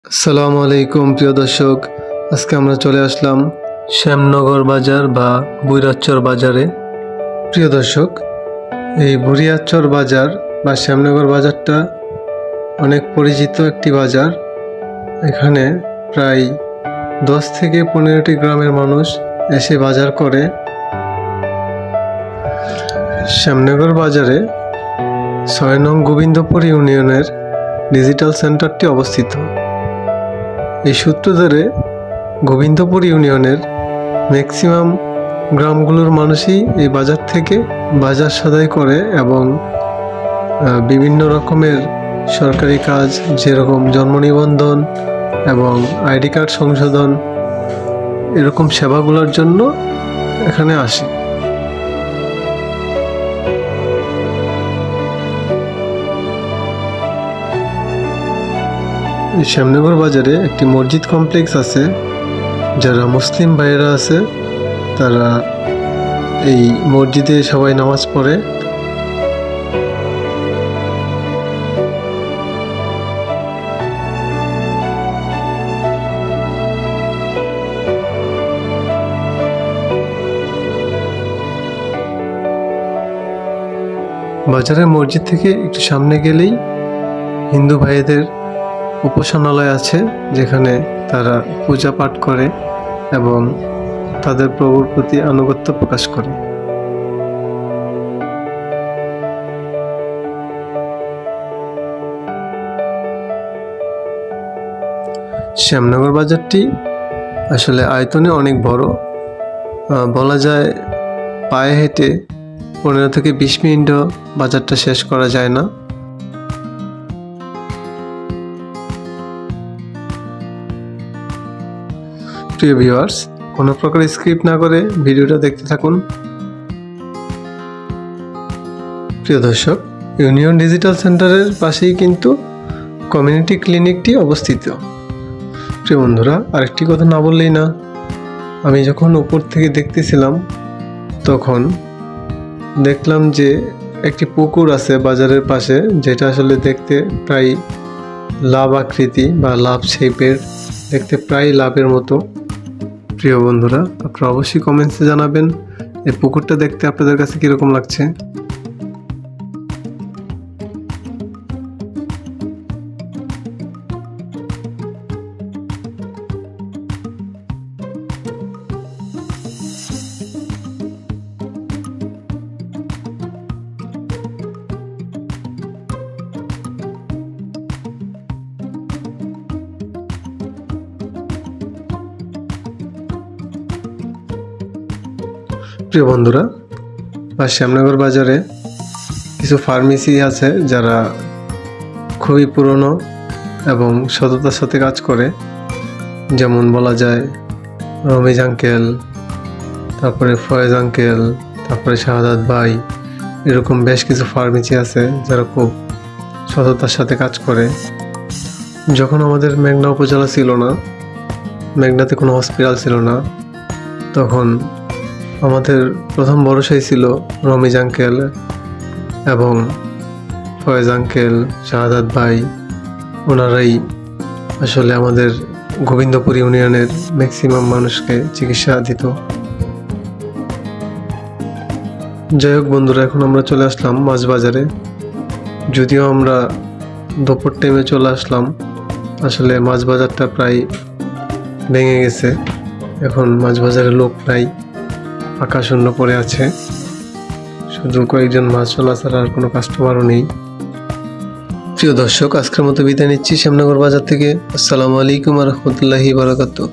আসসালামু আলাইকুম প্রিয় দর্শক, আজকে আমরা চলে আসলাম শ্যামনগর বাজার বা বুড়িয়াচর বাজারে। প্রিয় দর্শক, এই বুড়িয়াচর বাজার বা শ্যামনগর বাজারটা অনেক পরিচিত একটি বাজার। এখানে প্রায় 10 থেকে 15টি গ্রামের মানুষ এসে বাজার করে। শ্যামনগর বাজারে 6 নং গোবিন্দপুর ইউনিয়নের ডিজিটাল সেন্টারটি অবস্থিত। এই সূত্র ধরে গোবিন্দপুর ইউনিয়নের ম্যাক্সিমাম গ্রামগুলোর মানুষই এই বাজার থেকে বাজার সদাই করে এবং বিভিন্ন রকমের সরকারি কাজ, যেরকম জন্ম নিবন্ধন এবং আইডি কার্ড সংশোধন, এরকম সেবাগুলোর জন্য এখানে আসে। এই শ্যামনগর বাজারে একটি মসজিদ কমপ্লেক্স আছে। যারা মুসলিম ভাইয়েরা আছে তারা এই মসজিদে সবাই নামাজ পড়ে। বাজারের মসজিদ থেকে একটু সামনে গেলেই হিন্দু ভাইদের উপাসনালয় আছে, যেখানে তারা পূজা পাঠ করে এবং তাদের প্রভুর প্রতি আনুগত্য প্রকাশ করে। শ্যামনগর বাজারটি আসলে আয়তনে অনেক বড়। বলা যায় পায়ে হেঁটে 15 থেকে 20 মিনিটও বাজারটা শেষ করা যায় না। প্রিয় ভিউয়ার্স, কোনো প্রকার স্ক্রিপ্ট না করে ভিডিওটা দেখতে থাকুন। প্রিয় দর্শক, ইউনিয়ন ডিজিটাল সেন্টারের পাশেই কিন্তু কমিউনিটি ক্লিনিকটি অবস্থিত। প্রিয় বন্ধুরা, আরেকটি কথা না বললেই না, আমি যখন উপর থেকে দেখতেছিলাম তখন দেখলাম যে একটি পুকুর আছে বাজারের পাশে, যেটা আসলে দেখতে প্রায় লাভ আকৃতি বা লাভ শেপের, দেখতে প্রায় লাভের মতো। প্রিয় বন্ধুরা, আপনারা অবশ্যই কমেন্টসে জানাবেন এই পুকুরটা দেখতে আপনাদের কাছে কীরকম লাগছে। প্রিয় বন্ধুরা, শ্যামনগর বাজারে কিছু ফার্মেসি আছে যারা খুবই পুরনো এবং সততার সাথে কাজ করে। যেমন বলা যায় রমেশ আঙ্কেল, তারপরে ফয়েজ আঙ্কেল, তারপরে শাহাদাত ভাই, এরকম বেশ কিছু ফার্মেসি আছে যারা খুব সততার সাথে কাজ করে। যখন আমাদের মেঘনা উপজেলা ছিল না, মেঘনাতে কোনো হসপিটাল ছিল না, তখন আমাদের প্রথম ভরসাই ছিল রমেশ আঙ্কেল এবং ফয়েজ আঙ্কেল, শাহাদাত ভাই। ওনারাই আসলে আমাদের গোবিন্দপুর ইউনিয়নের ম্যাক্সিমাম মানুষকে চিকিৎসা দিত। যাই হোক বন্ধুরা, এখন আমরা চলে আসলাম মাছ বাজারে। যদিও আমরা দুপুর টাইমে চলে আসলাম, আসলে মাছ বাজারটা প্রায় ভেঙে গেছে। এখন মাছ বাজারে লোক প্রায় ফাঁকা শূন্য পড়ে আছে, শুধু কয়েকজন মাছ চলা ছাড়া আর কোনো কাস্টমারও নেই। প্রিয় দর্শক, আজকের মতো বিদায় নিচ্ছি শ্যামনগর বাজার থেকে। আসসালামু আলাইকুম ওয়া রাহমাতুল্লাহি ওয়া বারাকাতুহু।